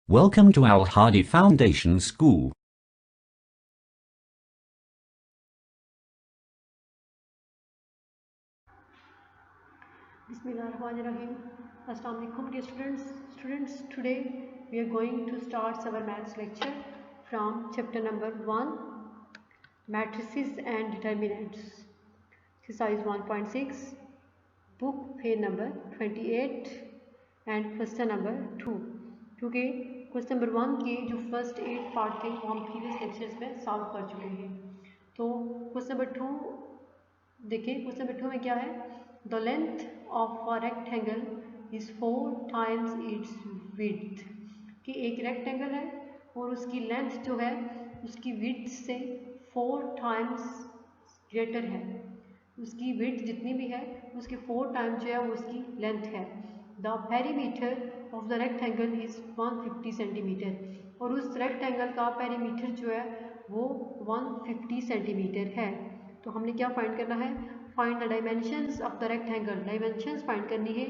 Welcome to Al Hadi Foundation School. Bismillahirrahmanirrahim. Assalamu alaikum dear students. Today we are going to start our maths lecture from chapter number 1, matrices and determinants, exercise 1.6, book page number 28 and question number 2. क्योंकि question number 1 के जो first 8 part थे वो हम previous lectures में solve कर चुके हैं. तो क्वेश्चन नंबर 2 देखिए. क्वेश्चन नंबर 2 में क्या है? The length of a rectangle is 4 times it's width. कि एक रेक्टेंगल है और उसकी लेंथ जो है उसकी विड्थ से 4 टाइम्स ग्रेटर है. उसकी विड्थ जितनी भी है उसके 4 टाइम्स जो है वो उसकी लेंथ है. The perimeter of the rectangle is 150 centimetre. और उस रेक्टेंगल का पेरीमीटर जो है वो 150 सेंटीमीटर है. तो हमने क्या फाइंड करना है? Find the dimensions of the rectangle. Dimensions find करनी है.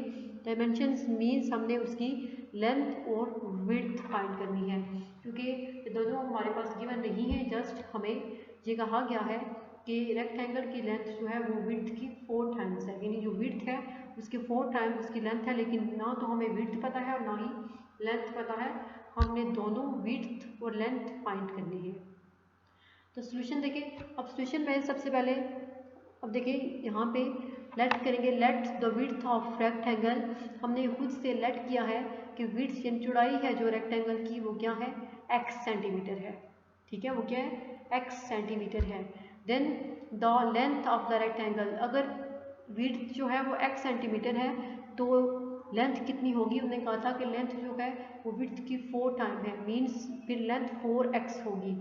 डायमेंशंस मीन्स हमने उसकी लेंथ और विड्थ फाइंड करनी है. क्योंकि दोनों हमारे पास गिवन नहीं है, जस्ट हमें ये कहा गया है कि रेक्टेंगल की लेंथ जो है वो विड्थ की 4 टाइम्स है. यानी जो विड्थ है उसके 4 टाइम्स उसकी लेंथ है. लेकिन ना तो हमें विड्थ पता है और ना ही लेंथ पता है. हमने दोनों विड्थ और लेंथ फाइंड करनी है. तो सोल्यूशन देखिए. अब सोल्यूशन में सबसे पहले अब देखिए यहाँ पे लेट करेंगे. Let the width of rectangle. हमने खुद से लेट किया है कि विड्थ यानी चौड़ाई है जो रेक्टेंगल की वो क्या है? x सेंटीमीटर है. ठीक है, वो क्या है? x सेंटीमीटर है. Then the length of the rectangle. अगर विड्थ जो है वो x सेंटीमीटर है तो लेंथ कितनी होगी? उन्होंने कहा था कि लेंथ जो है वो विड्थ की 4 टाइम है. मीन्स फिर लेंथ 4x होगी.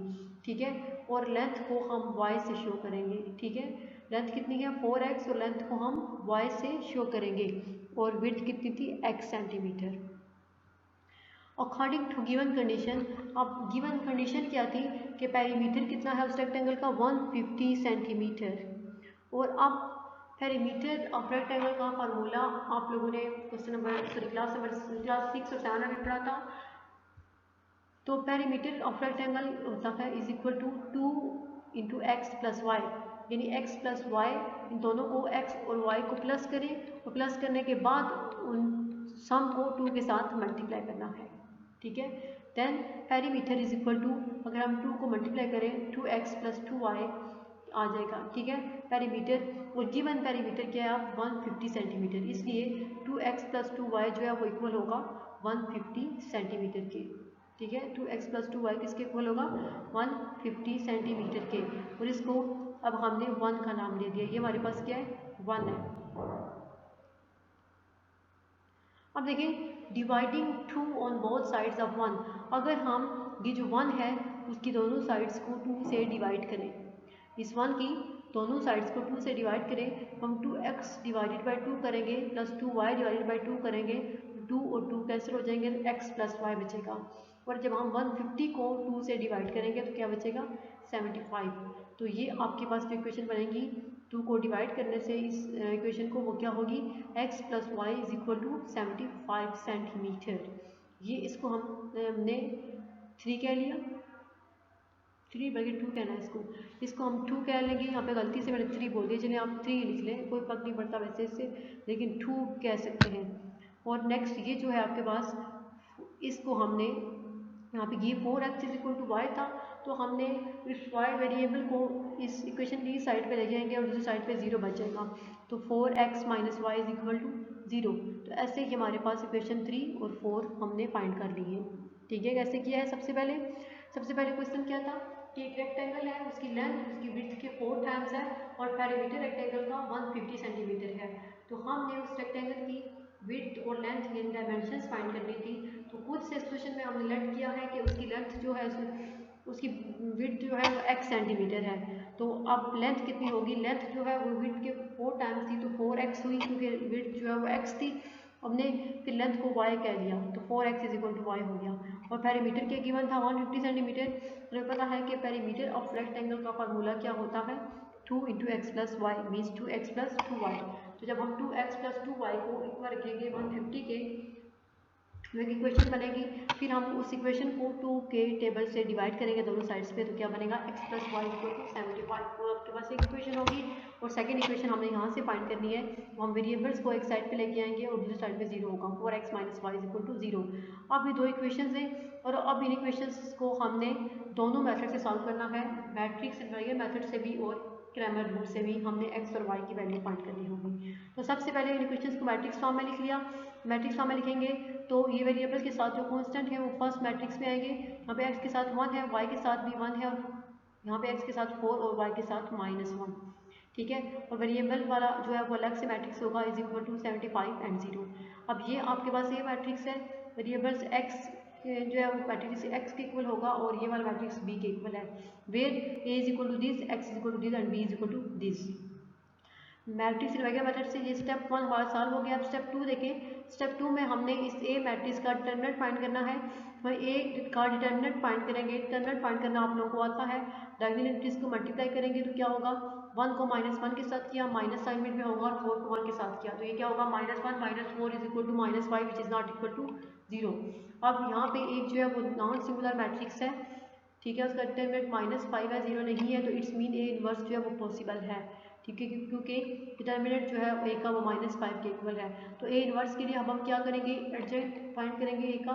ठीक है, और लेंथ को हम y से शो करेंगे. ठीक है, लेंथ कितनी है? 4x और लेंथ को हम y से शो करेंगे. और विड्थ कितनी थी? x centimetre. According to given condition. अब गिवन कंडीशन क्या थी कि पेरीमीटर कितना है उस रेक्टेंगल का? 150 सेंटीमीटर. और अब पेरीमीटर ऑफ रेक्टेंगल का फार्मूला आप लोगों ने क्वेश्चन नंबर क्लास 6 और 7 में पढ़ा था. तो पेरीमीटर ऑफ रेक्टेंगल होता है is equal to 2 into X plus Y. यानी x प्लस वाई, इन दोनों को x और y को प्लस करें और प्लस करने के बाद उन सम को 2 के साथ मल्टीप्लाई करना है. ठीक है, then perimeter is equal to, अगर हम 2 को मल्टीप्लाई करें 2x प्लस 2y आ जाएगा. ठीक है, पेरीमीटर और गिवन पेरीमीटर क्या है? 150 सेंटीमीटर. इसलिए 2x प्लस 2y जो है वो इक्वल होगा 150 सेंटीमीटर के. ठीक है, 2x प्लस 2y किसके इक्वल होगा? 150 सेंटीमीटर के. और इसको अब हमने 1 का नाम दे दिया. ये हमारे पास क्या है? 1 है. अब देखिए, dividing 2 on both sides of 1. अगर हम ये जो 1 है उसकी दोनों साइड्स को 2 से डिवाइड करें, इस 1 की दोनों साइड्स को 2 से डिवाइड करें, हम 2x डिवाइडेड बाई 2 करेंगे प्लस 2y डिवाइडेड बाई 2 करेंगे. 2 और 2 कैंसिल हो जाएंगे, x प्लस y बचेगा. और जब हम 150 को 2 से डिवाइड करेंगे तो क्या बचेगा? 75. तो ये आपके पास जो इक्वेशन बनेगी 2 को डिवाइड करने से इस इक्वेशन को वो क्या होगी? x plus Y is equal to 75 centimetre. ये इसको हमने 3 कह लिया, 3 बल्कि 2 कहना है इसको हम 2 कह लेंगे. यहाँ पे गलती से मैंने 3 बोल दिया, चलिए आप 3 लिख लें, कोई फर्क नहीं पड़ता वैसे इससे, लेकिन 2 कह सकते हैं. और नेक्स्ट ये जो है आपके पास, इसको हमने यहाँ पे ये 4x is equal to Y था, तो हमने इस y वेरिएबल को इस इक्वेशन की साइड पे ले जाएंगे और दूसरी साइड पे 0 बच जाएगा. तो 4x minus Y is equal to 0. तो ऐसे ही हमारे पास इक्वेशन 3 और 4 हमने फाइंड कर ली है. ठीक है, कैसे किया है? सबसे पहले क्वेश्चन क्या था कि एक रेक्टेंगल है, उसकी लेंथ उसकी विड्थ के 4 टाइम्स है और पेरीमीटर रेक्टेंगल का 150 सेंटीमीटर है. तो हमने उस रेक्टेंगल की विड्थ और लेंथ यानी डायमेंशंस फाइंड करनी थी. तो खुद से क्वेश्चन में हमने लेट किया है कि उसकी लेंथ जो है उसकी विड्थ जो है वो x सेंटीमीटर है. तो अब लेंथ कितनी होगी? लेंथ जो है वो विड्थ के 4 टाइम्स थी तो 4x हुई, क्योंकि विड्थ जो है वो x थी. हमने फिर लेंथ को y कह लिया तो 4x is equal to Y हो गया. और पेरीमीटर क्या गिवन था? 150 सेंटीमीटर. हमें पता है कि पेरीमीटर ऑफ रेक्टेंगल का फार्मूला क्या होता है? 2 into X plus Y means 2x plus 2y. तो जब हम 2x प्लस 2y को इक्वल रखेंगे 150 के एक इक्वेशन बनेगी, फिर हम उस इक्वेशन को 2 के टेबल से डिवाइड करेंगे दोनों साइड्स पे, तो क्या बनेगा x + y = 75। तो आपके पास एक इक्वेशन होगी और सेकंड इक्वेशन हमने यहाँ से फाइंड करनी है। तो हम वेरिएबल्स को एक साइड पे लेके आएंगे और दूसरी साइड पे 0 होगा, 4x - y = 0। अब ये दो इक्वेशन हैं और अब इन इक्वेशंस को हमने दोनों मेथड से सॉल्व करना है, मैट्रिक्स इन्वर्जन मेथड से भी और क्रैमर रूल से भी हमने x और y की वैल्यू फाइंड करनी होगी। तो सबसे पहले इन इक्वेशंस को मैट्रिक्स फॉर्म में लिख लिया। मैट्रिक्स फॉर्म में लिखेंगे तो ये वेरिएबल के साथ जो कांस्टेंट है वो फर्स्ट मैट्रिक्स में आएंगे। यहाँ पे x के साथ 1 है, y के साथ भी 1 है और यहाँ पे x के साथ 4 और y के साथ -1, ठीक है। और वेरिएबल वाला जो है वो अलग से मैट्रिक्स होगा = 75 एंड 0। अब ये आपके पास ये मैट्रिक्स है, वेरिएबल्स x जो है वो मैट्रिक्स x के इक्वल होगा और ये वाला मैट्रिक्स b के इक्वल है, where a = this, x = this and b = this. Matrix inversion method से ये स्टेप 1 हमारा सॉल्व हो गया। अब स्टेप 2 देखें। स्टेप 2 में हमने इस ए मैट्रिक्स का डिटरमिनेंट फाइंड करना है। तो ए का डिटरमिनेंट फाइंड करेंगे। डिटरमिनेंट फाइंड करना आप लोगों को आता है, डायगोनल एंट्रीज को मल्टीप्लाई करेंगे तो क्या होगा, 1 को -1 के साथ किया, माइनस साइन में होगा, और 4 को 1 के साथ किया तो ये क्या होगा, -1 - 4 = -5 which is not equal to 0। अब यहाँ पे एक जो है वो नॉन सिंगुलर मैट्रिक्स है, ठीक है, उसका डिटरमिनेंट -5 है, 0 नहीं है, तो इट्स मीन ए इनवर्स जो है वो पॉसिबल है, ठीक है, क्योंकि डिटरमिनेंट जो है ए का वो -5 के इक्वल है। तो ए इनवर्स के लिए अब हम क्या करेंगे, एडजेंट फाइंड करेंगे ए का।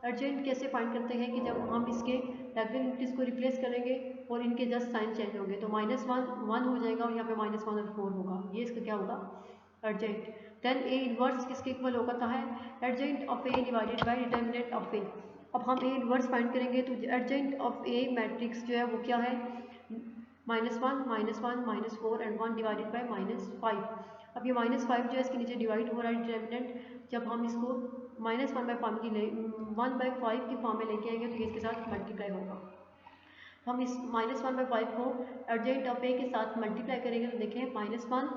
एडजेंट कैसे फाइंड करते हैं कि जब हम इसके डायगोनल एंट्रीज को रिप्लेस करेंगे और इनके जस्ट साइन चेंज होंगे, तो -1 1 हो जाएगा और यहाँ पे -1 और 4 होगा, ये इसका क्या होगा, एडजेंट। देन ए इनवर्स किसके इक्वल होता है, adjoint of a divided by determinant of a. अब हम ए इनवर्स फाइंड करेंगे तो एडजेंट ऑफ ए मैट्रिक्स जो है वो क्या है, -1 -4 एंड 1 डिवाइडेड बाय -5। अब ये -5 जो है इसके नीचे डिवाइड हो रहा है डिटरमिनेंट, जब हम इसको -1/5 की फॉर्म में लेके आएंगे तो ये इसके साथ मल्टीप्लाई होगा। हम इस -1/5 को एडजेंट ऑफ ए के साथ मल्टीप्लाई करेंगे तो देखें, -1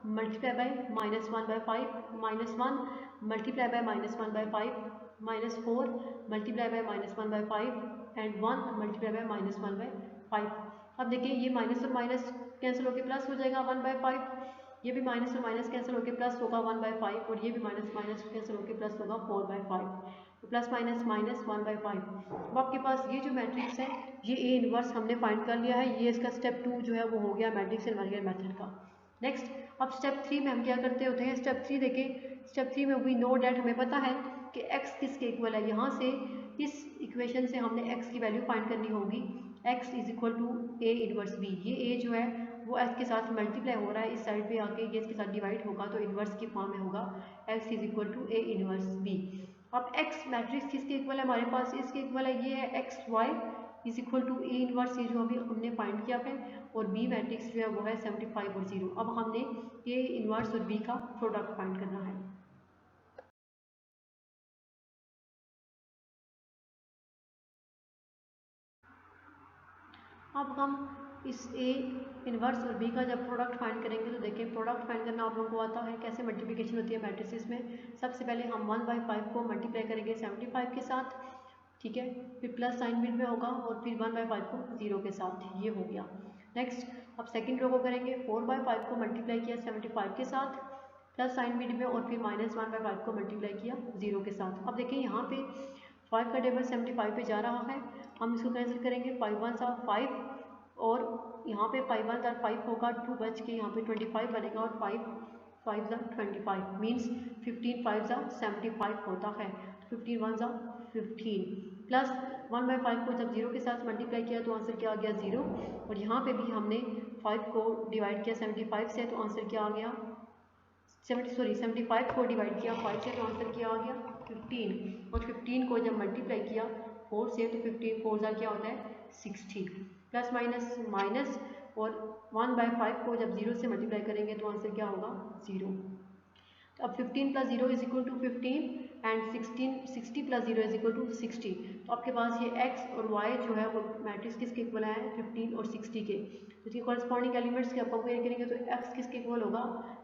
multiply by -1/5, -1 multiply by -1/5, -4 multiply by -1/5 and 1 multiply by -1/5। अब देखिए ये माइनस और माइनस कैंसिल होकर प्लस हो जाएगा 1/5, ये भी माइनस और माइनस कैंसिल होकर प्लस होगा 1/5 और ये भी माइनस माइनस कैंसिल होकर प्लस होगा 4/5, तो प्लस माइनस माइनस 1/5। अब आपके पास ये जो मैट्रिक्स है ये ए इनवर्स हमने फाइंड कर लिया है, ये इसका स्टेप 2 जो है वो हो गया मैट्रिक्स इन्वर्जन मेथड का। नेक्स्ट अब स्टेप 3 में हम क्या करते होते हैं, स्टेप 3 देखें। स्टेप 3 में वी नो डैट, हमें पता है कि x किसके इक्वल है, यहाँ से इस इक्वेशन से हमने x की वैल्यू फाइंड करनी होगी, x = a इनवर्स b। ये a जो है वो x के साथ मल्टीप्लाई हो रहा है, इस साइड पे आके ये इसके साथ डिवाइड होगा तो इनवर्स की फॉर्म में होगा, x = a इनवर्स b। अब x मैट्रिक्स किसके इक्वल है, हमारे पास इसके इक्वल है, ये है xy = a इनवर्स, ये जो अभी हमने फाइंड किया है, और b मैट्रिक्स जो है वो है 75 और 0। अब हमने a इनवर्स और b का प्रोडक्ट फाइंड करना है। अब हम इस a इनवर्स और b का जब प्रोडक्ट फाइंड करेंगे तो देखिए, प्रोडक्ट फाइंड करना आप लोगों को आता है, कैसे मल्टीप्लिकेशन होती है मैट्रिसेस में। सबसे पहले हम 1/5 को मल्टीप्लाई करेंगे 75 के साथ, ठीक है, फिर प्लस साइन बिट में होगा और फिर 1/5 को 0 के साथ, ये हो गया। नेक्स्ट अब सेकंड रो को करेंगे, 4/5 को मल्टीप्लाई किया 75 के साथ प्लस साइन बिट में और फिर -1/5 को मल्टीप्लाई किया 0 के साथ। अब देखिए यहाँ पे 5 का टेबल 75 पे जा रहा है, हम इसको कैंसिल करेंगे, 5 1 are 5 और यहाँ पे 5 1 are 5 होगा, 2 बच के यहाँ पे 25 बनेगा और 5 5 are 25 मीन्स 15 5 are 75 होता है, 15 1 are 15 प्लस 1/5 को जब 0 के साथ मल्टीप्लाई किया तो आंसर क्या आ गया, 0। और यहाँ पे भी हमने 5 को डिवाइड किया 75 से तो आंसर क्या आ गया, 75 को डिवाइड किया 5 से तो आंसर क्या आ गया, 15। और 15 को जब मल्टीप्लाई किया 4 से तो 15 4 क्या होता है, 60। प्लस माइनस माइनस और 1/5 को जब 0 से मल्टीप्लाई करेंगे तो आंसर क्या होगा, 0। तो अब 15 + 0 = 15 एंड 60 + 0 = 60। तो आपके पास ये x और y जो है वो मैट्रिक्स किसके इक्वल है, 15 और 60 के। तो इसके कॉरस्पॉन्डिंग एलिमेंट्स के आप कंपेयर करेंगे तो x किसके इक्वल होगा,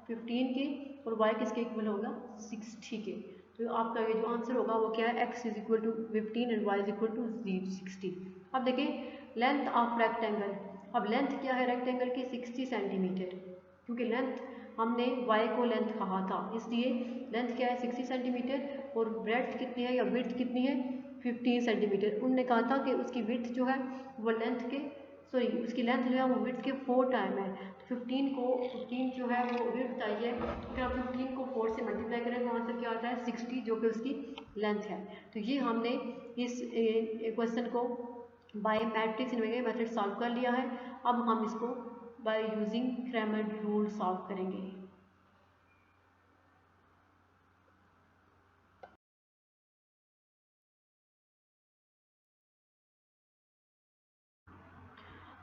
15 के, और y किसके इक्वल होगा, 60 के। तो आपका ये जो आंसर होगा वो क्या है, x = 15 एंड y = 60। अब देखें लेंथ ऑफ रेक्टेंगल। अब लेंथ क्या है रेक्टेंगल की, 60 सेंटीमीटर, क्योंकि लेंथ हमने y को लेंथ कहा था, इसलिए लेंथ क्या है 60 सेंटीमीटर और ब्रेड्थ कितनी है या विड्थ कितनी है 15 सेंटीमीटर। उन्होंने कहा था कि उसकी विड्थ जो है वो लेंथ के उसकी लेंथ जो है वो विड्थ के 4 टाइम है। तो 15 जो है वो विड्थ आई है, फिर आप 15 को 4 से मल्टीप्लाई करें तो आंसर क्या आता है 60, जो कि उसकी लेंथ है। तो ये हमने इस क्वेश्चन को bye matrix invariant method solve कर लिया है। अब हम इसको by using Cramer rule solve करेंगे।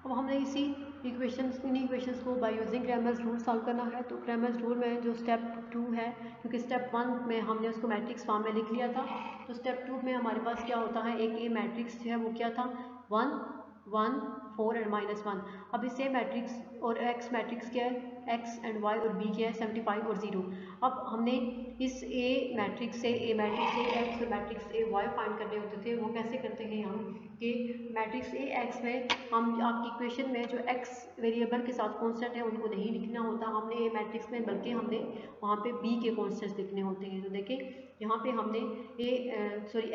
अब हमने इन इक्वेशंस को by using Cramer's rule solve करना है। तो क्रैमर्स रूल में जो स्टेप 2 है, क्योंकि स्टेप 1 में हमने उसको मैट्रिक्स फॉर्म में लिख लिया था, तो स्टेप 2 में हमारे पास क्या होता है, एक ए मैट्रिक्स जो है वो क्या था 1 1 4 एंड -1। अब इस ए मैट्रिक्स और एक्स मैट्रिक्स क्या है एक्स एंड वाई और बी क्या है 75 और 0। अब हमने इस ए मैट्रिक्स से एक्स और मैट्रिक्स ए वाई फाइंड करने होते थे। वो कैसे करते हैं हम कि मैट्रिक्स ए एक्स में हम आपकी इक्वेशन में जो एक्स वेरिएबल के साथ कांस्टेंट है उनको नहीं लिखना होता हमने ए मैट्रिक्स में, बल्कि हमने वहाँ पे बी के कांस्टेंट्स लिखने होते हैं। तो देखें यहाँ पे हमने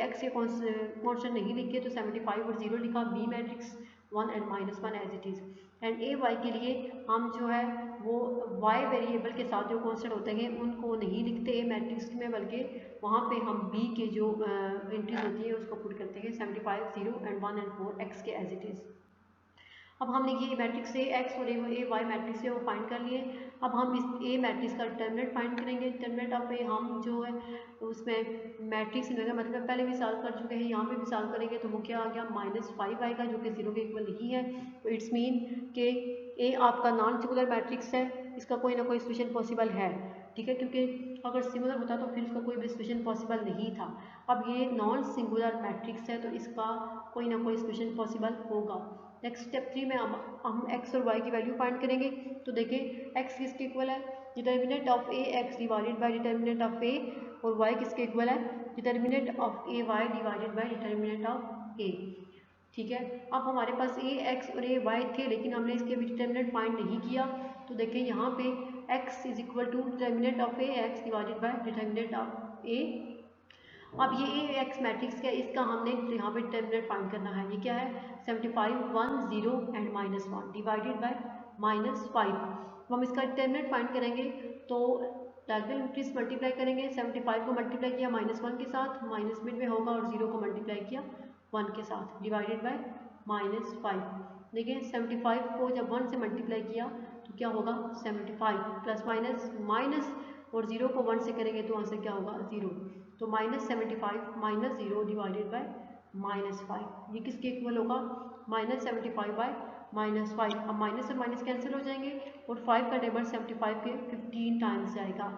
एक्स के कांस्टेंट नहीं लिखे तो 75 और 0 लिखा, B matrix 1 and -1 as it is. And A Y के लिए हम जो है वो वाई वेरिएबल के साथ जो कांस्टेंट होते हैं उनको नहीं लिखते ए मैट्रिक्स में, बल्कि वहाँ पे हम बी के जो एंट्रीज होती है उसको पुट करते हैं 75 0 एंड 1 एंड 4 एक्स के एज इट इज़। अब हमने ये मैट्रिक्स ए एक्स और ए वाई मैट्रिक्स है वो फाइंड कर लिए। अब हम इस ए मैट्रिक्स का डिटर्मिनेंट फाइंड करेंगे। डिटर्मिनेंट ऑफ ए हम जो है उसमें मैट्रिक्स इन्वेरिएंट मतलब पहले भी सॉल्व कर चुके हैं, यहाँ पे भी सॉल्व करेंगे तो वो क्या आ गया -5 आएगा, जो कि 0 के इक्वल नहीं है। तो इट्स मीन कि ए आपका नॉन सिंगुलर मैट्रिक्स है, इसका कोई ना कोई सॉल्यूशन पॉसिबल है, ठीक है, क्योंकि अगर सिंगुलर होता तो फिर इसका कोई भी सॉल्यूशन पॉसिबल नहीं था। अब ये नॉन सिंगुलर मैट्रिक्स है तो इसका कोई ना कोई सॉल्यूशन पॉसिबल होगा। नेक्स्ट स्टेप 3 में हम एक्स और वाई की वैल्यू फाइंड करेंगे। तो देखिए एक्स किसके इक्वल है, determinant of a x divided by determinant of a, और वाई किसके इक्वल है, determinant of a y divided by determinant of a, ठीक है। अब हमारे पास ए एक्स और ए वाई थे, लेकिन हमने इसके भी डिटर्मिनेंट फाइंड नहीं किया। तो देखिए यहाँ पे x is equal to determinant of a x divided by determinant of a. अब ये ए एक्स मैट्रिक्स का इसका हमने यहाँ पे डिटर्मिनेंट फाइंड करना है। ये क्या है 75 1 0 एंड -1 डिवाइडेड बाय -5। हम इसका डिटर्मिनेंट फाइंड करेंगे तो डायगोनल एंट्रीज मल्टीप्लाई करेंगे। 75 को मल्टीप्लाई किया -1 के साथ, माइनस मिड में होगा, और 0 को मल्टीप्लाई किया 1 के साथ डिवाइडेड बाय -5। देखिए 75 को जब 1 से मल्टीप्लाई किया तो क्या होगा 75 प्लस माइनस और 0 को 1 से करेंगे तो आंसर क्या होगा 0। तो -75 -0 डिवाइडेड बाय -5, ये किसके इक्वल होगा -75 बाय -5। अब माइनस और माइनस कैंसिल हो जाएंगे और 5 का टेबल 75 के 15 टाइम्स जाएगा।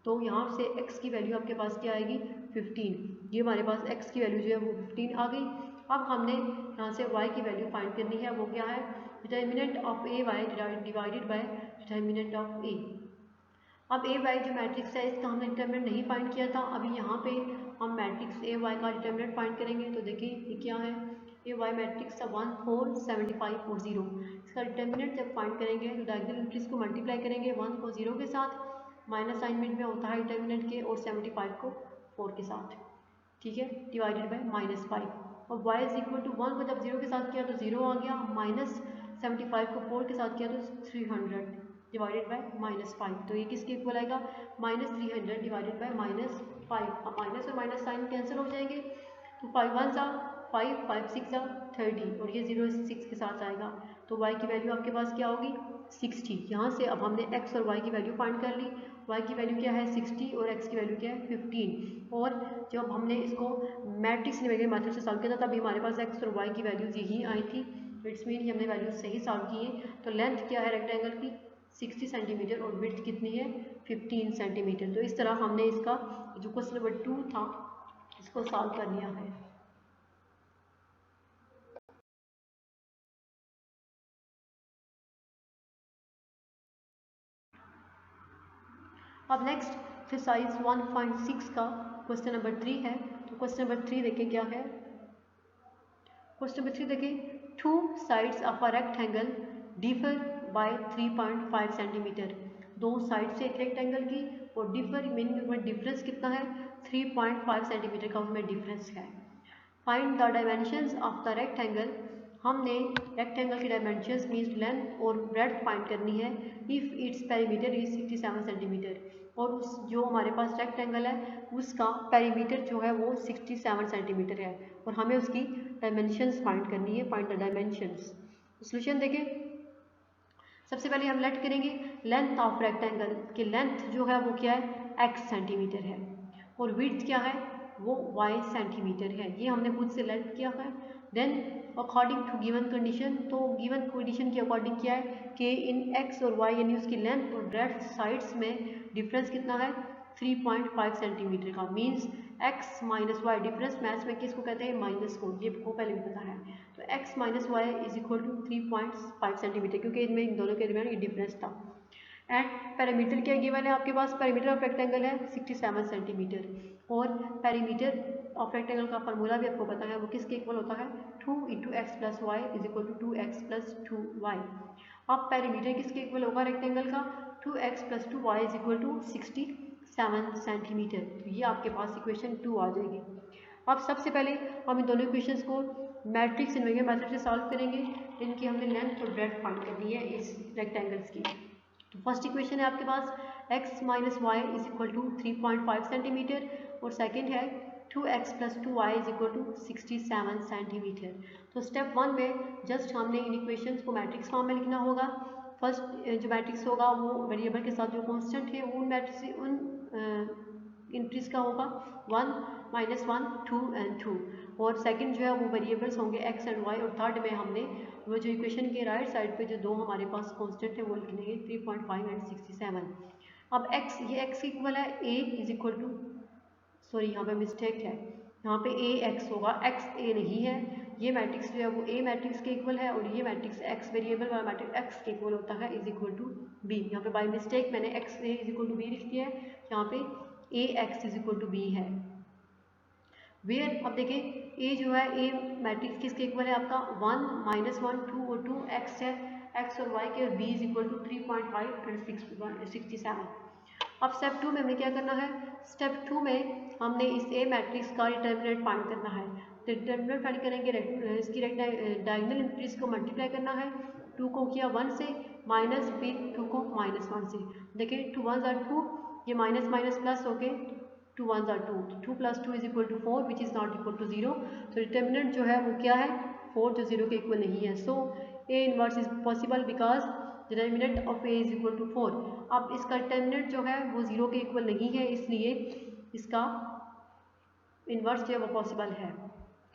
तो यहाँ से x की वैल्यू आपके पास क्या आएगी 15। ये हमारे पास x की वैल्यू जो है वो 15 आ गई। अब हमने यहाँ से y की वैल्यू फाइंड करनी है, वो क्या है determinant of a y divided by determinant of a. अब ए वाई जो मैट्रिक्स है इसका हमने डिटर्मिनेंट नहीं फाइंड किया था, अभी यहाँ पे हम मैट्रिक्स ए वाई का डिटर्मिनेंट फाइंड करेंगे। तो देखिए ये क्या है ए वाई मैट्रिक्स का 1 4 75 और 0। इसका डिटर्मिनेंट जब फाइंड करेंगे तो डायगोनल एंट्रीज को मल्टीप्लाई करेंगे, 1 को 0 के साथ, माइनस असाइनमेंट में होता है डिटर्मिनेंट के, और 75 को 4 के साथ, ठीक है, डिवाइडेड बाय -5। और y इज इक्वल टू 1 को जब 0 के साथ किया तो 0 आ गया, -75 को 4 के साथ किया तो 300 डिवाइडेड बाय -5। तो ये किसके इक्वल आएगा -300 डिवाइडेड बाय -5। अब माइनस और माइनस साइन कैंसिल हो जाएंगे, तो 5 1 सा 5 5 6 सा 30, और ये 0 6 के साथ आएगा। तो y की वैल्यू आपके पास क्या होगी 60। यहाँ से अब हमने x और y की वैल्यू फाइंड कर ली। y की वैल्यू क्या है 60 और x की वैल्यू क्या है 15। और जब हमने इसको मैट्रिक्स इन्वेरिएंट मेथड से सॉल्व किया था तभी हमारे पास x और y की वैल्यूज यही आई थी। इट्स मीन हमने वैल्यूज सही सॉल्व की है। तो लेंथ क्या है रेक्टेंगल की 60 सेंटीमीटर और विड्थ कितनी है 15 सेंटीमीटर। तो इस तरह हमने इसका जो क्वेश्चन नंबर 2 था इसको सॉल्व कर लिया है। अब नेक्स्ट एक्सरसाइज 1.6 का क्वेश्चन नंबर 3 है। तो क्वेश्चन नंबर 3 देखें क्या है। क्वेश्चन नंबर 3 देखें 2 sides of a rectangle differ by 3.5 centimeter. दो साइड से एक रेक्टेंगल की, और डिफर मीनिंग में डिफरेंस कितना है 3.5 सेंटीमीटर का उसमें डिफरेंस है। Find the dimensions of the rectangle, हमने रेक्टेंगल की डायमेंशंस मीन्स लेंथ और ब्रेड्थ फाइंड करनी है। If its perimeter is 67 centimetre, और उस जो हमारे पास रेक्टेंगल है उसका पेरीमीटर जो है वो 67 सेंटीमीटर है, और हमें उसकी डायमेंशंस फाइंड करनी है। Find the dimensions. सोल्यूशन देखें, सबसे पहले हम लेट करेंगे लेंथ ऑफ रेक्टेंगल की लेंथ जो है वो क्या है x सेंटीमीटर है, और विड्थ क्या है वो y सेंटीमीटर है, ये हमने खुद से लेट किया है। Then according to given condition, तो गिवन कंडीशन के अकॉर्डिंग क्या है कि इन x और y यानी उसकी लेंथ और ब्रेड्थ साइड्स में डिफरेंस कितना है 3.5 सेंटीमीटर का, means x minus Y, difference maths में किसको कहते हैं माइनस को, ये आपको पहले भी पता है। तो x minus Y is equal to 3.5 centimetre, क्योंकि इनमें इन दोनों के दरमियान ये डिफरेंस था। एंड पेरीमीटर क्या गिवन है आपके पास, पेरीमीटर ऑफ रेक्टेंगल है 67 सेंटीमीटर, और पेरीमीटर ऑफ रेक्टेंगल का फार्मूला भी आपको पता है, वो किसके इक्वल होता है 2 into X plus Y is equal to 2x plus 2y। अब पेरीमीटर किसके इक्वल होगा रेक्टेंगल का 2x plus 2y is equal to 67 centimetre. तो ये आपके पास इक्वेशन 2 आ जाएगी। अब सबसे पहले हम इन दोनों इक्वेशंस को मैट्रिक्स इन्वर्स मेथड से सॉल्व करेंगे, इनकी हमने लेंथ और ब्रेड्थ फाइंड करनी है इस रेक्टेंगल्स की। तो फर्स्ट इक्वेशन है आपके पास x minus Y is equal to 3.5 centimetre, और सेकेंड है 2x plus 2y is equal to 67 centimetre. तो स्टेप 1 में जस्ट हमने इन इक्वेशंस को मैट्रिक्स फॉर्म में लिखना होगा। फर्स्ट जो मैट्रिक्स होगा वो वेरिएबल के साथ जो कांस्टेंट है उन मैट्रिक्स उन इंट्रीज का होगा 1 माइनस 1 2 एंड 2, और सेकंड जो है वो वेरिएबल्स होंगे x एंड y, और थर्ड में हमने वो जो इक्वेशन के राइट साइड पे जो दो हमारे पास कांस्टेंट है वो लिखने हैं 3.5 एंड 67। अब x, ये x इक्वल है a is equal to, sorry यहाँ पे मिस्टेक है, यहाँ पे a x होगा, x a नहीं है। ये मैट्रिक्स जो है वो a मैट्रिक्स के इक्वल है, और ये मैट्रिक्स x वेरिएबल वाला मैट्रिक्स x के इक्वल होता है इज इक्वल टू b। यहाँ पे बाय मिस्टेक मैंने x a is equal to b लिख दिया है, यहाँ पे a x is equal to b है। वेयर, अब देखिए a जो है a मैट्रिक्स किसके इक्वल है आपका 1 माइनस 1 2 और 2 x है, x और y के, और b is equal to 3.5 and 67। अब स्टेप 2 में हमें क्या करना है, स्टेप 2 में हमने इस a मैट्रिक्स का डिटर्मिनेंट फाइंड करना है। तो डिटर्मिनेंट फाइंड करेंगे, इसकी डायगोनल एंट्रीज को मल्टीप्लाई करना है। 2 को किया 1 से माइनस, फिर 2 को माइनस 1 से, देखिए 2 1 आर 2, ये माइनस माइनस प्लस हो गए 2 1 are 2, 2 plus 2 is equal to 4 which is not equal to 0। तो डिटर्मिनेंट जो है वो क्या है 4, जो 0 के इक्वल नहीं है। So a inverse is possible because determinant of a is equal to 4। अब इसका डिटर्मिनेंट जो है वो 0 के इक्वल नहीं है, इसलिए इसका इन्वर्स जो है वो पॉसिबल है।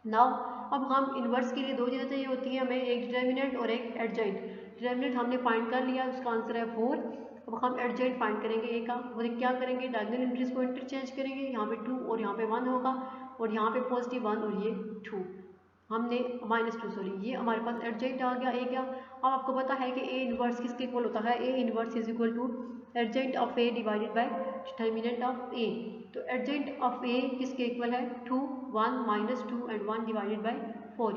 नाउ अब हम इन्वर्स के लिए दो चीज़ें चाहिए होती हैं हमें, एक डिटर्मिनेंट और एक एडजॉइंट। डिटर्मिनेंट हमने फाइंड कर लिया, उसका आंसर है 4। अब हम एडजॉइंट फाइंड करेंगे ए का, और क्या करेंगे डायगोनल एंट्रीज को इंटरचेंज करेंगे, यहाँ पे 2 और यहाँ पे 1 होगा, और यहाँ पे पॉजिटिव 1 और ये 2, हमने माइनस 2 सॉरी, ये हमारे पास एडजॉइंट आ गया ए का। अब आपको पता है कि ए इनवर्स किसके इक्वल होता है, a inverse is equal to adjoint of a divided by determinant of a. तो एडजॉइंट ऑफ ए किसके इक्वल है 2 1 माइनस 2 एंड 1 डिवाइडेड बाय 4।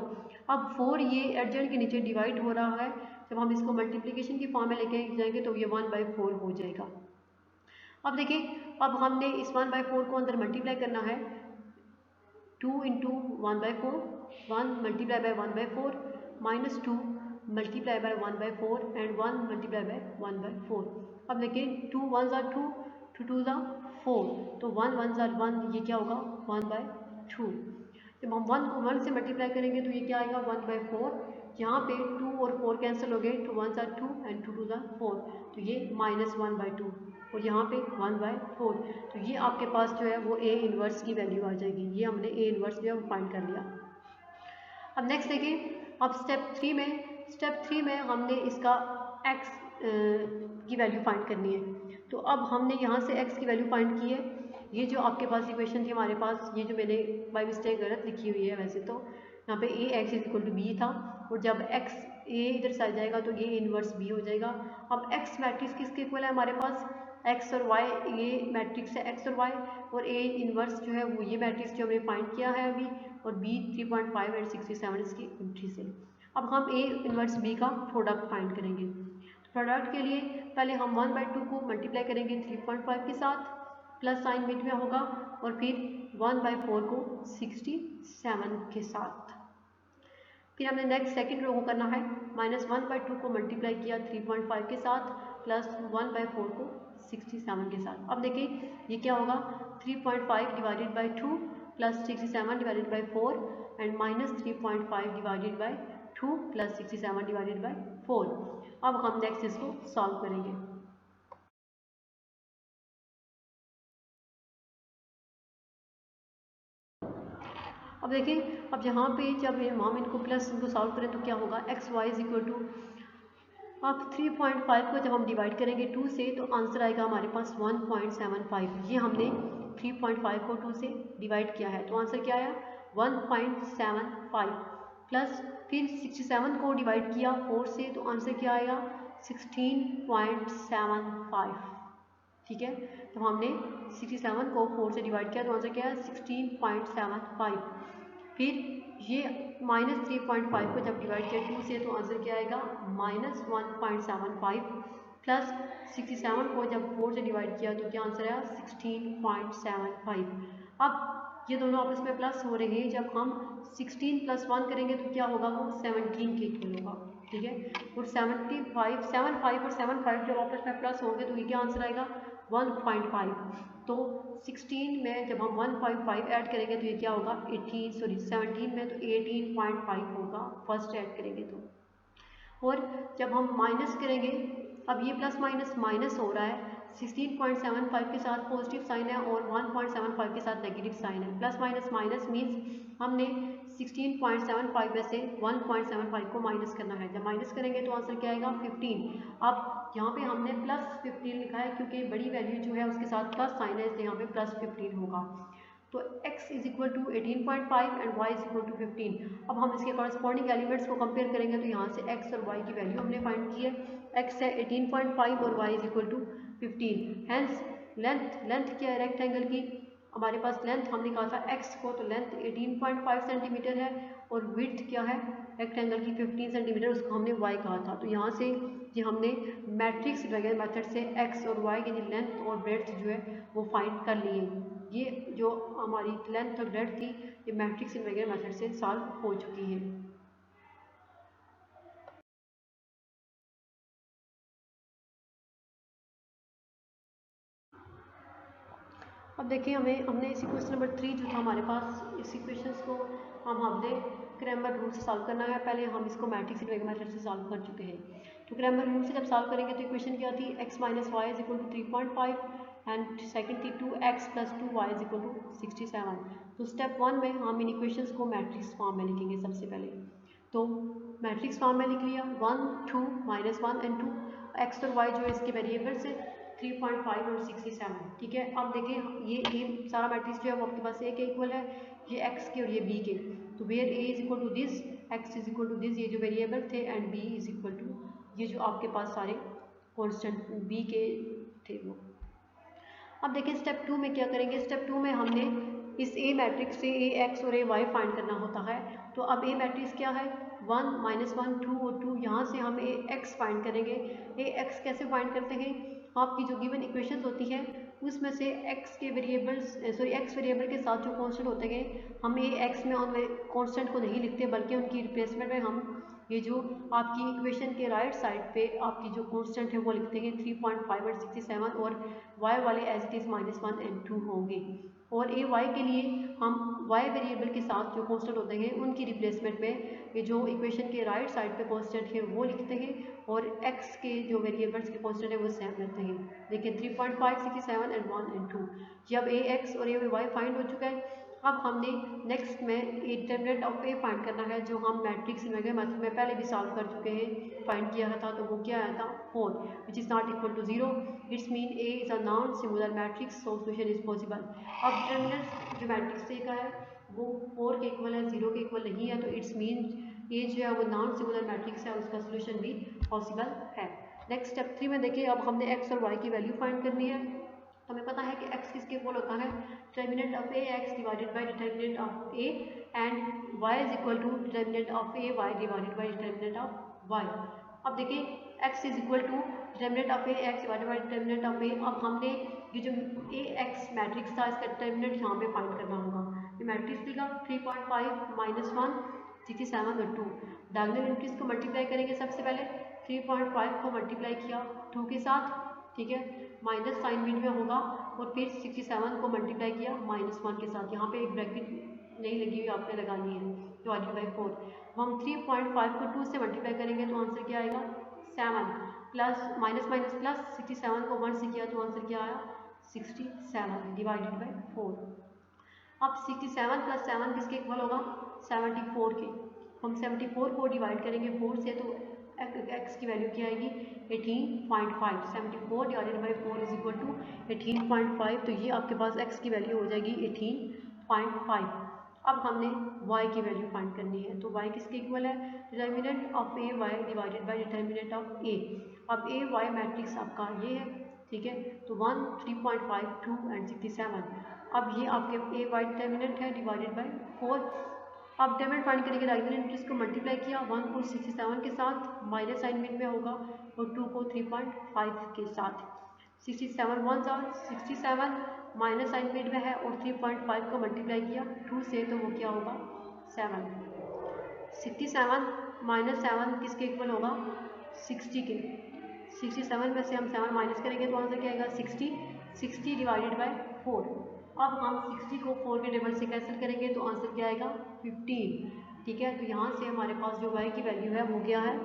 अब 4 ये एडजॉइंट के नीचे डिवाइड हो रहा है, जब हम इसको मल्टीप्लिकेशन की फॉर्म में लेके जाएंगे तो ये 1/4 हो जाएगा। अब देखिए, अब हमने इस 1/4 को अंदर मल्टीप्लाई करना है, 2 into 1/4, 1 multiply by 1/4 minus 2 multiply by 1/4 and 1 multiply by 1/4। अब देखिए 2 1 आर 2, 2 2 आर 4, तो 1 1 आर 1, ये क्या होगा 1/2। जब हम 1 को 1 से मल्टीप्लाई करेंगे तो ये क्या आएगा 1/4, यहाँ पे 2 और 4 कैंसिल हो गए, 2 1 आर 2 एंड 2 2 आर 4, तो ये माइनस 1/2, और यहाँ पे 1/4। तो ये आपके पास जो है वो ए इनवर्स की वैल्यू आ जाएगी। ये हमने ए इनवर्स जो है वो फाइंड कर लिया। अब नेक्स्ट देखिए, अब स्टेप 3 में हमने इसका x की वैल्यू फाइंड करनी है। तो अब हमने यहाँ से x की वैल्यू फाइंड की है। ये जो आपके पास इक्वेशन थी हमारे पास, ये जो मैंने बाय मिस्टेक गलत लिखी हुई है वैसे तो, यहाँ पे a x is equal to b था, और जब x a इधर से आ जाएगा तो ये इनवर्स b हो जाएगा। अब x मैट्रिक्स किसके इक्वल है हमारे पास, x और y, ये मैट्रिक्स है x और y, और a इनवर्स जो है वो ये मैट्रिक्स जो हमने फाइंड किया है अभी, और b 3.5 एंड 67 इसकी एंट्री से। अब हम a इनवर्स b का प्रोडक्ट फाइंड करेंगे। तो प्रोडक्ट के लिए पहले हम 1/2 को मल्टीप्लाई करेंगे 3.5 के साथ, प्लस साइन मिड में होगा, और फिर 1/4 को 67 के साथ। फिर हमने नेक्स्ट सेकंड रो को करना है, -1/2 को मल्टीप्लाई किया 3.5 के साथ, प्लस 1/4 को 67 के साथ। अब देखिए ये क्या होगा, 3.5 divided by 2 plus 67 divided by 4 and -3.5 divided by 2 plus 67 divided by 4। अब हम नेक्स्ट इसको सॉल्व करेंगे। अब देखिए, अब यहाँ पे जब हम इनको प्लस इनको सॉल्व करें तो क्या होगा, X Y is equal to, अब 3.5 को जब हम डिवाइड करेंगे 2 से तो आंसर आएगा हमारे पास 1.75। ये हमने 3.5 को 2 से डिवाइड किया है तो आंसर क्या आया 1.75, प्लस फिर 67 को डिवाइड किया 4 से तो आंसर क्या आएगा 16.75। ठीक है, तो हमने 67 को 4 से डिवाइड किया तो आंसर क्या है 16.75। फिर ये -3.5 को जब डिवाइड किया 2 से तो आंसर क्या आएगा -1.75, प्लस 67 को जब 4 से डिवाइड किया तो क्या आंसर आया 16.75। अब ये दोनों आपस में प्लस हो रहे हैं, जब हम 16 + 1 करेंगे तो क्या होगा, वो 17 के इक्वल होगा। ठीक है, और 75 और 75 जब आपस में प्लस होंगे तो ये क्या आंसर आएगा 1.5। तो 16 में जब हम 1.5 ऐड करेंगे तो ये क्या होगा 17 में तो 18.5 होगा फर्स्ट ऐड करेंगे तो। और जब हम माइनस करेंगे, अब ये प्लस माइनस माइनस हो रहा है, 16.75 के साथ पॉजिटिव साइन है और 1.75 के साथ नेगेटिव साइन है। प्लस माइनस माइनस मीन्स हमने 16.75 में से 1.75 को माइनस करना है। जब माइनस करेंगे तो आंसर क्या आएगा 15। अब यहाँ पे हमने +15 लिखा है क्योंकि बड़ी वैल्यू जो है उसके साथ प्लस साइन है, इसलिए यहाँ पे +15 होगा। तो x is equal to 18.5 and y is equal to 15। अब हम इसके कॉरस्पॉन्डिंग एलिमेंट्स को कंपेयर करेंगे तो यहाँ से x और y की वैल्यू हमने फाइंड की है। x है 18.5 और y is equal to 15। Hence length क्या है रेक्टेंगल की, हमारे पास लेंथ हमने कहा था x को, तो लेंथ 18.5 सेंटीमीटर है और विड्थ क्या है रेक्टेंगल की 15 सेंटीमीटर, उसको हमने y कहा था। तो यहाँ से ये हमने मैट्रिक्स वगैरह मेथड से x और y की लेंथ और ब्रेड्थ जो है वो फाइंड कर लिए। ये जो हमारी लेंथ और ब्रेड्थ थी ये मैट्रिक्स वगैरह मेथड से सॉल्व हो चुकी है। अब देखिए हमने इसी क्वेश्चन नंबर 3 जो था हमारे पास, इसी क्वेश्चंस को हमने क्रैमर रूल से सॉल्व करना है। पहले हम इसको मैट्रिक्स मेथड से सॉल्व कर चुके हैं। तो क्रैमर रूल से जब सॉल्व करेंगे तो इक्वेशन क्या थी, x - y = 3.5 एंड सेकंड थी 2x + 2y = 67। तो स्टेप 1 में हम इन इक्वेशंस को मैट्रिक्स फॉर्म में लिखेंगे। सबसे पहले तो मैट्रिक्स फॉर्म में लिख लिया 1 2 -1 एंड 2, x और y जो है इसके वेरिएबल्स है 3.5 और 67। ठीक है, अब देखिए ये सारा मैट्रिक्स जो है वो आपके पास a के इक्वल है, ये x के और ये b के। तो where a is equal to this, x is equal to this, ये जो वेरिएबल थे, and b is equal to ये जो आपके पास सारे कांस्टेंट b के थे वो। अब देखिए स्टेप 2 में क्या करेंगे, स्टेप 2 में हमने इस a मैट्रिक्स से a x और a y फाइंड करना होता है। तो अब a मैट्रिक्स क्या है 1 -1 2 और 2, यहाँ से हम a x फाइंड करेंगे। a x कैसे फाइंड करते हैं, आपकी जो गिवन इक्वेशंस होती है उसमें से x वेरिएबल के साथ जो कांस्टेंट होते हैं, हम a x में उन कांस्टेंट को नहीं लिखते बल्कि उनकी रिप्लेसमेंट में हम ये जो आपकी इक्वेशन के राइट साइड पे आपकी जो कांस्टेंट है वो लिखते हैं 3.5 और 67, और y वाले एज इट इज़ -1 एंड 2 होंगे। और a y के लिए हम y वेरिएबल के साथ जो कांस्टेंट होते हैं उनकी रिप्लेसमेंट में ये जो इक्वेशन के राइट साइड पे कांस्टेंट है वो लिखते हैं, और x के जो वेरिएबल्स के कांस्टेंट है वो सेम रहते हैं। देखिए 3.5 67 एंड 1 एंड 2। जब a x और a y फाइंड हो चुका है, अब हमने नेक्स्ट में डिटरमिनेंट ऑफ a फाइंड करना है, जो हम मैट्रिक्स मेथड में पहले भी सॉल्व कर चुके हैं, फाइंड किया था। तो वो क्या आया था 4 which is not equal to 0। It's mean a is a non singular matrix, so solution is possible. अब डिटरमिनेंट जो मैट्रिक्स a का है वो 4 के इक्वल है, 0 के इक्वल नहीं है, तो इट्स मीन a जो है वो नॉन सिंगुलर मैट्रिक्स है, उसका सोल्यूशन भी पॉसिबल है। नेक्स्ट स्टेप 3 में देखिए, अब हमने x और y की वैल्यू फाइंड करनी है। हमें पता है कि x किसके इक्वल होता है, determinant of a x divided by determinant of a, and y is equal to determinant of a y divided by determinant of y। अब देखिए x is equal to determinant of a x divided by determinant of a. अब हमने ये जो ए x matrix था इसका determinant यहाँ पे फाइंड करना होगा। ये मैट्रिक्स देगा 3.5 माइनस 1 67 और 2। डायगोनल एंट्रीज को मल्टीप्लाई करेंगे। सबसे पहले 3.5 को मल्टीप्लाई किया 2 के साथ, ठीक है, माइनस साइन बीच में होगा, और फिर 67 को मल्टीप्लाई किया -1 के साथ। यहाँ पे एक ब्रैकेट नहीं लगी हुई, आपने लगानी है, डिवाइडेड बाई 4। हम 3.5 को 2 से मल्टीप्लाई करेंगे तो आंसर क्या आएगा 7, प्लस माइनस माइनस प्लस 67 को 1 से किया तो आंसर क्या आया 67 डिवाइडेड बाई 4। अब 67 प्लस 7 किसके इक्वल होगा 74 के। हम 74 को डिवाइड करेंगे 4 से तो x की वैल्यू क्या आएगी 18.5। 74 divided by 4 is equal to 18.5। तो ये आपके पास x की वैल्यू हो जाएगी 18.5। अब हमने y की वैल्यू फाइंड करनी है। तो y किसके इक्वल है determinant of a y divided by determinant of a. अब ए वाई मैट्रिक्स आपका ये है, ठीक है, तो 1 3.5 2 एंड 67। अब ये आपके ए वाई डिटर्मिनेंट है डिवाइडेड बाई 4। अब डिटर्मिनेंट फाइंड करेंगे, डायगोनल एंट्रीज को मल्टीप्लाई किया 1 को 67 के साथ, माइनस साइन में होगा, और 2 को 3.5 के साथ। 67 1 67 माइनस साइन में है, और 3.5 को मल्टीप्लाई किया 2 से तो वो क्या होगा 7। 67 माइनस 7 किसके इक्वल होगा 60 के। 67 में से हम 7 माइनस करेंगे तो आंसर क्या आएगा 60। 60 डिवाइडेड बाई 4। अब हम 60 को 4 के टेबल से कैंसिल करेंगे तो आंसर क्या आएगा 15, ठीक है। तो यहाँ से हमारे पास जो y की वैल्यू है वो क्या है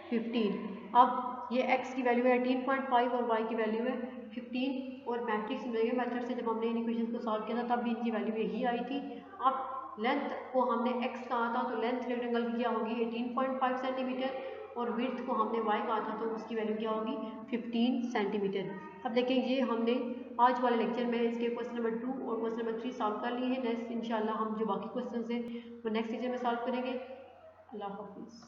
15। अब ये x की वैल्यू है 18.5 और y की वैल्यू है 15, और मैट्रिक्स मेथड से जब हमने इन इक्वेशन को सॉल्व किया था तब भी इनकी वैल्यू यही आई थी। अब लेंथ को हमने x कहा था तो लेंथ रेक्टेंगल की क्या होगी 18.5 सेंटीमीटर, और विड्थ को हमने y कहा था तो उसकी वैल्यू क्या होगी 15 सेंटीमीटर। अब देखें ये हमने आज वाले लेक्चर में इसके क्वेश्चन नंबर 2 और क्वेश्चन नंबर 3 सॉल्व कर लिए हैं। नेक्स्ट इंशाल्लाह हम जो बाकी क्वेश्चन हैं वो नेक्स्ट लेक्चर में सॉल्व करेंगे। अल्लाह हाफिज़।